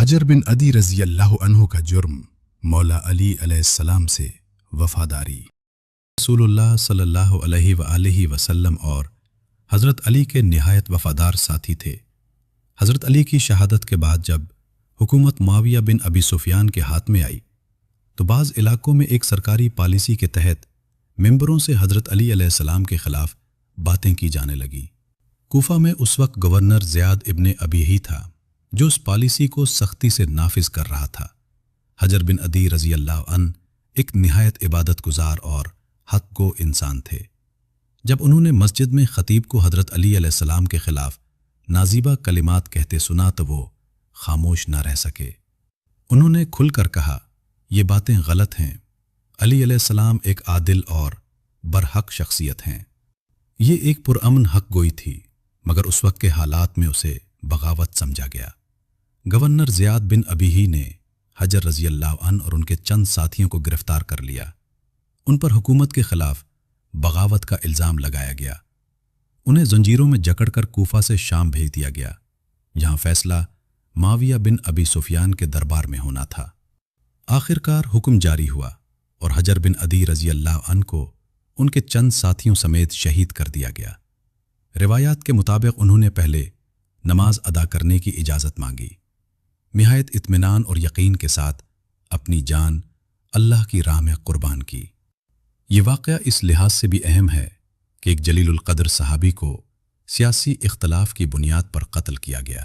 حجر بن عدی رضی اللہ عنہ کا جرم مولا علی علیہ السلام سے وفاداری۔ رسول اللہ صلی اللہ علیہ وآلہ وسلم اور حضرت علی کے نہایت وفادار ساتھی تھے۔ حضرت علی کی شہادت کے بعد جب حکومت معاویہ بن ابی سفیان کے ہاتھ میں آئی تو بعض علاقوں میں ایک سرکاری پالیسی کے تحت ممبروں سے حضرت علی علیہ السلام کے خلاف باتیں کی جانے لگیں۔ کوفہ میں اس وقت گورنر زیاد ابن ابی ہی تھا جو اس پالیسی کو سختی سے نافذ کر رہا تھا۔ حجر بن عدی رضی اللہ عنہ ایک نہایت عبادت گزار اور حق گو انسان تھے۔ جب انہوں نے مسجد میں خطیب کو حضرت علی علیہ السلام کے خلاف نازیبہ کلمات کہتے سنا تو وہ خاموش نہ رہ سکے۔ انہوں نے کھل کر کہا، یہ باتیں غلط ہیں۔ علی علیہ السلام ایک عادل اور برحق شخصیت ہیں۔ یہ ایک پرامن حق گوئی تھی، مگر اس وقت کے حالات میں اسے بغاوت سمجھا گیا۔ گورنر زیاد بن ابی ہی نے حجر رضی اللہ عنہ اور ان کے چند ساتھیوں کو گرفتار کر لیا۔ ان پر حکومت کے خلاف بغاوت کا الزام لگایا گیا۔ انہیں زنجیروں میں جکڑ کر کوفہ سے شام بھیج دیا گیا، جہاں فیصلہ معاویہ بن ابی سفیان کے دربار میں ہونا تھا۔ آخر کار حکم جاری ہوا اور حجر بن عدی رضی اللہ عنہ کو ان کے چند ساتھیوں سمیت شہید کر دیا گیا۔ روایات کے مطابق انہوں نے پہلے نماز ادا کرنے کی اجازت مانگی، نہایت اطمینان اور یقین کے ساتھ اپنی جان اللہ کی راہ میں قربان کی۔ یہ واقعہ اس لحاظ سے بھی اہم ہے کہ ایک جلیل القدر صحابی کو سیاسی اختلاف کی بنیاد پر قتل کیا گیا۔